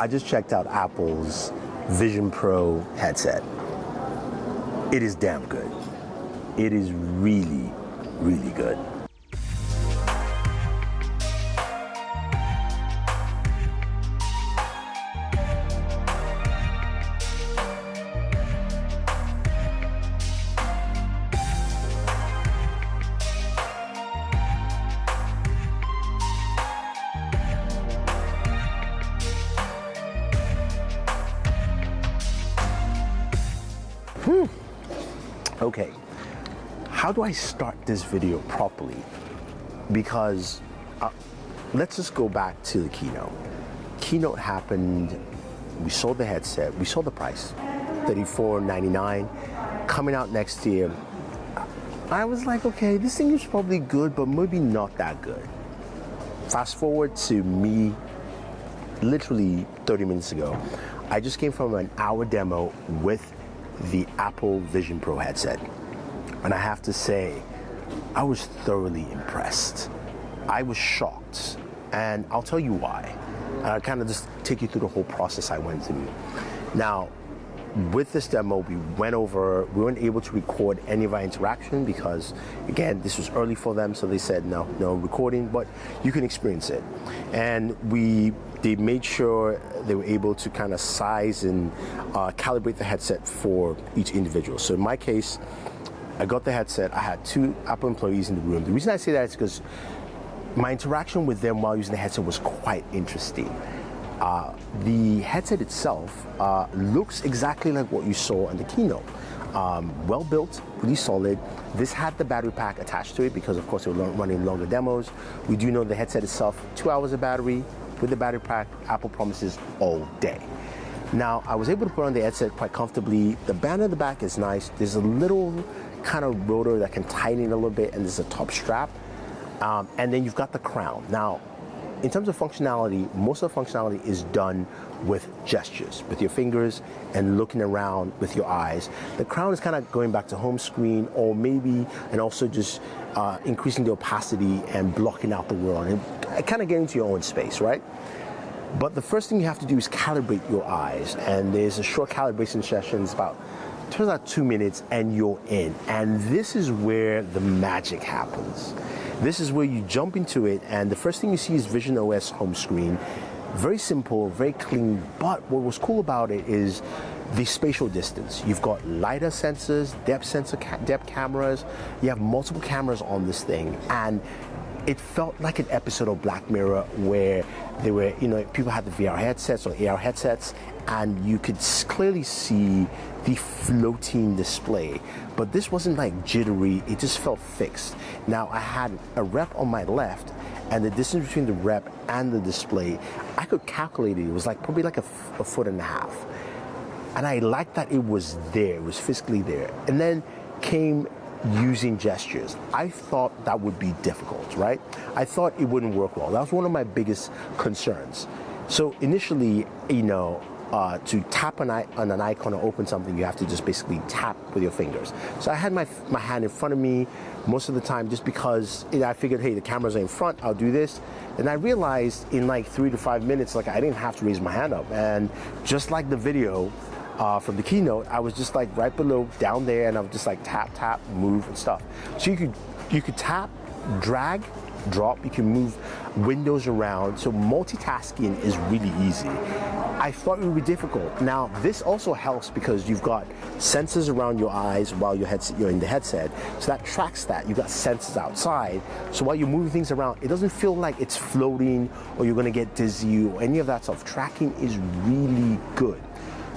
I just checked out Apple's Vision Pro headset. It is damn good. It is really, really good. Okay, how do I start this video properly? Because let's just go back to the keynote. Keynote happened, we saw the headset, we saw the price, $34.99, coming out next year. I was like, okay, this thing is probably good, but maybe not that good. Fast forward to me, literally 30 minutes ago. I just came from an hour demo with the Apple Vision Pro headset. And I have to say, I was thoroughly impressed. I was shocked, and I'll tell you why. I'll kind of just take you through the whole process I went through. Now, with this demo, we weren't able to record any of our interaction because, again, this was early for them, so they said no recording, but you can experience it. And they made sure they were able to kind of size and calibrate the headset for each individual. So in my case, I got the headset. I had 2 Apple employees in the room. The reason I say that is because my interaction with them while using the headset was quite interesting. The headset itself looks exactly like what you saw in the keynote. Well built, really solid. This had the battery pack attached to it because, of course, they were running longer demos. We do know the headset itself, 2 hours of battery. With the battery pack, Apple promises all day. Now, I was able to put on the headset quite comfortably. The band at the back is nice. There's a little kind of rotor that can tighten it a little bit, and there's a top strap. And then you've got the crown. Now, in terms of functionality, most of the functionality is done with gestures, with your fingers and looking around with your eyes. The crown is kind of going back to home screen, or maybe, and also just increasing the opacity and blocking out the world and kind of getting to your own space, right? But the first thing you have to do is calibrate your eyes, and there's a short calibration session. It's turns out 2 minutes, and you're in. And this is where the magic happens. This is where you jump into it, and the first thing you see is Vision OS home screen. Very simple, very clean, but what was cool about it is the spatial distance. You've got LiDAR sensors, depth cameras. You have multiple cameras on this thing, and it felt like an episode of Black Mirror where there were, people had the VR headsets or AR headsets, and you could clearly see the floating display. But this wasn't like jittery, it just felt fixed. Now, I had a rep on my left, and the distance between the rep and the display, I could calculate it. It was probably like a 1.5 foot. And I liked that it was there, it was physically there. And then came using gestures. I thought that would be difficult, right? I thought it wouldn't work well. That was one of my biggest concerns. So initially, to tap on an icon or open something, you have to just basically tap with your fingers. So I had my hand in front of me most of the time just because I figured, hey, the cameras are in front, I'll do this. And I realized in 3 to 5 minutes, I didn't have to raise my hand up. And just like the video, from the keynote, I was just right below, down there, and I was just tap, tap, move and stuff. So you could tap, drag, drop, you can move windows around. So multitasking is really easy. I thought it would be difficult. Now, this also helps because you've got sensors around your eyes while you're in the headset. So that tracks that. You've got sensors outside. So while you're moving things around, it doesn't feel like it's floating or you're gonna get dizzy or any of that stuff. Tracking is really good.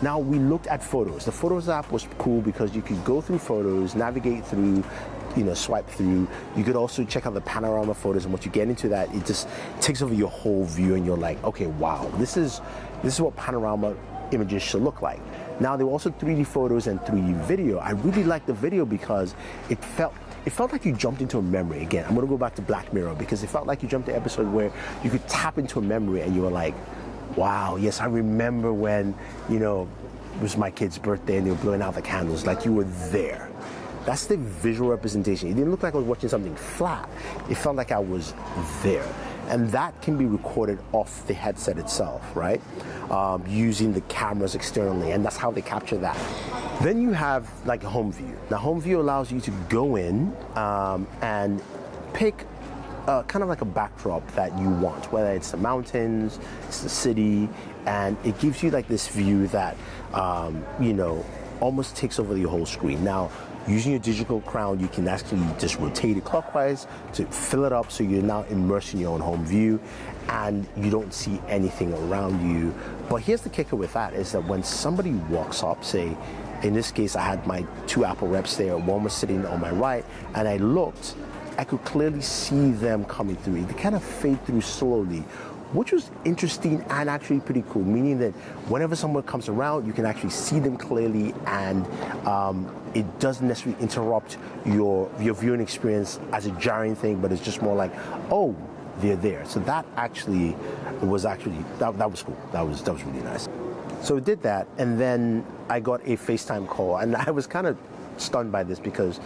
Now, we looked at photos. The Photos app was cool because you could go through photos, navigate through, swipe through. You could also check out the panorama photos, and once you get into that, it just takes over your whole view, and you're like, okay, wow, this is what panorama images should look like. Now, there were also 3D photos and 3D video. I really liked the video because it felt like you jumped into a memory. Again, I'm gonna go back to Black Mirror because it felt like you jumped to an episode where you could tap into a memory and you were like, wow, yes, I remember when, it was my kid's birthday and they were blowing out the candles, like you were there. That's the visual representation. It didn't look like I was watching something flat. It felt like I was there. and that can be recorded off the headset itself, right? Using the cameras externally, and that's how they capture that. Then you have like a home view. Now, home view allows you to go in and pick kind of like a backdrop that you want, whether it's the mountains, it's the city, and it gives you like this view that, you know, almost takes over the whole screen. Now, using your digital crown, you can actually just rotate it clockwise to fill it up so you're now immersed in your own home view and you don't see anything around you. But here's the kicker with that is that when somebody walks up, say, in this case, I had my two Apple reps there, one was sitting on my right, and I looked, I could clearly see them coming through. They kind of fade through slowly, which was interesting and actually pretty cool, meaning that whenever someone comes around, you can actually see them clearly, and it doesn't necessarily interrupt your viewing experience as a jarring thing, but it's just more like, oh, they're there. So that actually was that was cool. That was really nice. So we did that, and then I got a FaceTime call, and I was kind of stunned by this because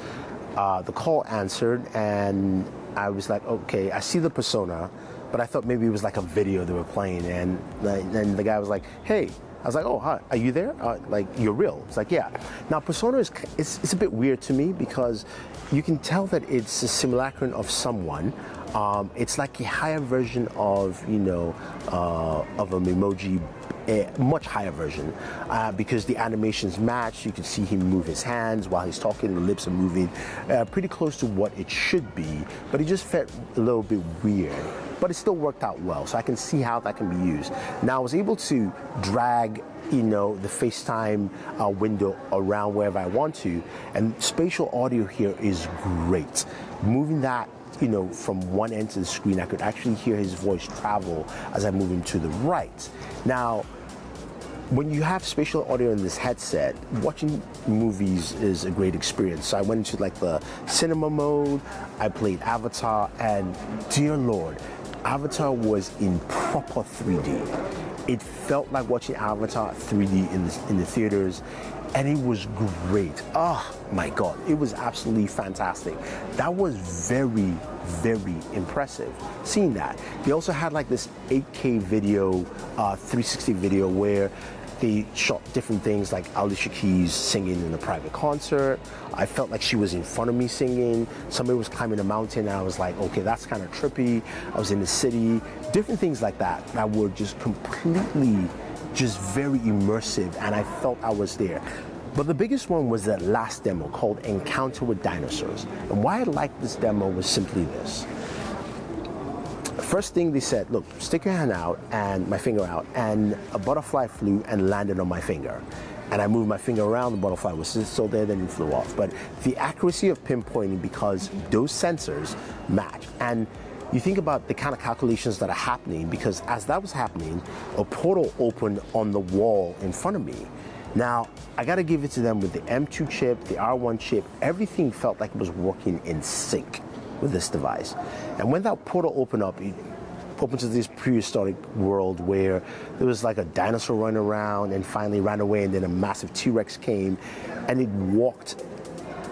the call answered, and I was like, okay, I see the persona, but I thought maybe it was like a video they were playing, and then the guy was like, hey. I was like, oh, hi, are you there? Like, you're real? It's like, yeah. Now, persona it's a bit weird to me because you can tell that it's a simulacrum of someone. It's like a higher version of, you know, of an emoji, a much higher version, because the animations match. You can see him move his hands while he's talking, the lips are moving, pretty close to what it should be, but it just felt a little bit weird. But it still worked out well, so I can see how that can be used. Now, I was able to drag, you know, the FaceTime window around wherever I want to, and spatial audio here is great. Moving that, you know, from one end to the screen, I could actually hear his voice travel as I move him to the right. Now, when you have spatial audio in this headset, watching movies is a great experience. So I went into like the cinema mode, I played Avatar, and dear Lord, Avatar was in proper 3D. It felt like watching Avatar 3D in the theaters, and it was great. Oh my God, it was absolutely fantastic. That was very, very impressive, seeing that. They also had like this 8K video, 360 video where they shot different things like Alicia Keys singing in a private concert. I felt like she was in front of me singing. Somebody was climbing a mountain and I was like, okay, that's kind of trippy. I was in the city, different things like that that were just completely just very immersive, and I felt I was there. But the biggest one was that last demo called Encounter with Dinosaurs. And why I liked this demo was simply this. First thing they said, look, stick your hand out and my finger out, and a butterfly flew and landed on my finger. And I moved my finger around, the butterfly was still there, then it flew off. But the accuracy of pinpointing, because those sensors match. And you think about the kind of calculations that are happening, because as that was happening, a portal opened on the wall in front of me. Now, I gotta give it to them with the M2 chip, the R1 chip, everything felt like it was working in sync with this device. And when that portal opened up, it opened to this prehistoric world where there was like a dinosaur running around and finally ran away, and then a massive T-Rex came and it walked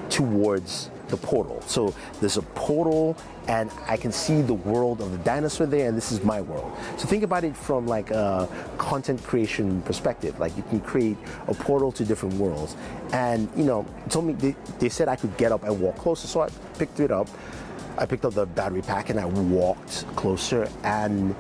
towards the portal. So there's a portal and I can see the world of the dinosaur there, and this is my world. So think about it from like a content creation perspective. Like you can create a portal to different worlds. And you know, told me they said I could get up and walk closer, so I picked it up. I picked up the battery pack and I walked closer, and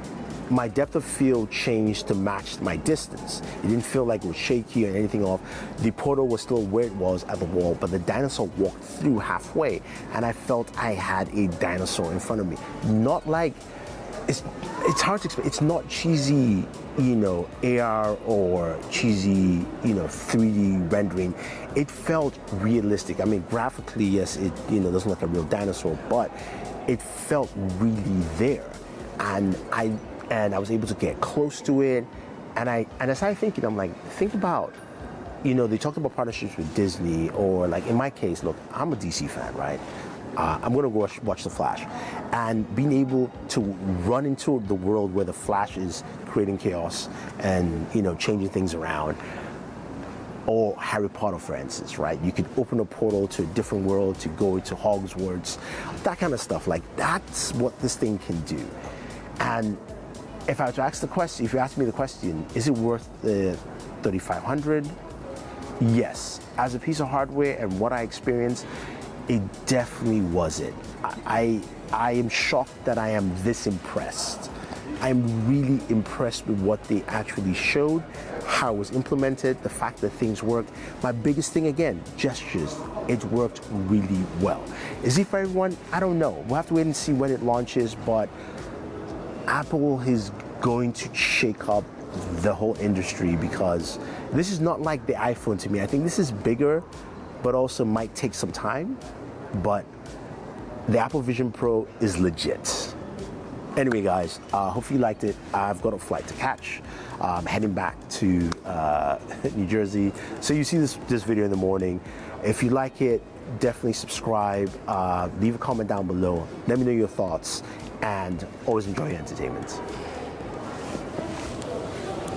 my depth of field changed to match my distance. It didn't feel like it was shaky or anything off. The portal was still where it was at the wall, but the dinosaur walked through halfway, and I felt I had a dinosaur in front of me. Not like, it's hard to explain. It's not cheesy, you know, AR or cheesy, you know, 3D rendering. It felt realistic. I mean, graphically, yes, it, you know, doesn't look like a real dinosaur, but it felt really there. And I was able to get close to it, and I started thinking, I'm like, think about, you know, they talked about partnerships with Disney, or like in my case, look, I'm a DC fan, right? I'm gonna go watch The Flash, and being able to run into the world where the Flash is creating chaos and, you know, changing things around. Or Harry Potter, for instance, right? You could open a portal to a different world to go into Hogwarts, that kind of stuff. Like, that's what this thing can do. And if I were to ask the question, if you ask me the question, is it worth the $3,500? Yes. As a piece of hardware and what I experienced, it definitely was it. I am shocked that I am this impressed. I'm really impressed with what they actually showed, how it was implemented, the fact that things worked. My biggest thing, again, gestures. It worked really well. Is it for everyone? I don't know. We'll have to wait and see when it launches, but Apple is going to shake up the whole industry, because this is not like the iPhone to me. I think this is bigger, but also might take some time. But the Apple Vision Pro is legit. Anyway, guys, hopefully you liked it. I've got a flight to catch. Heading back to New Jersey. So you see this video in the morning. If you like it, definitely subscribe. Leave a comment down below. Let me know your thoughts, and always enjoy your entertainment.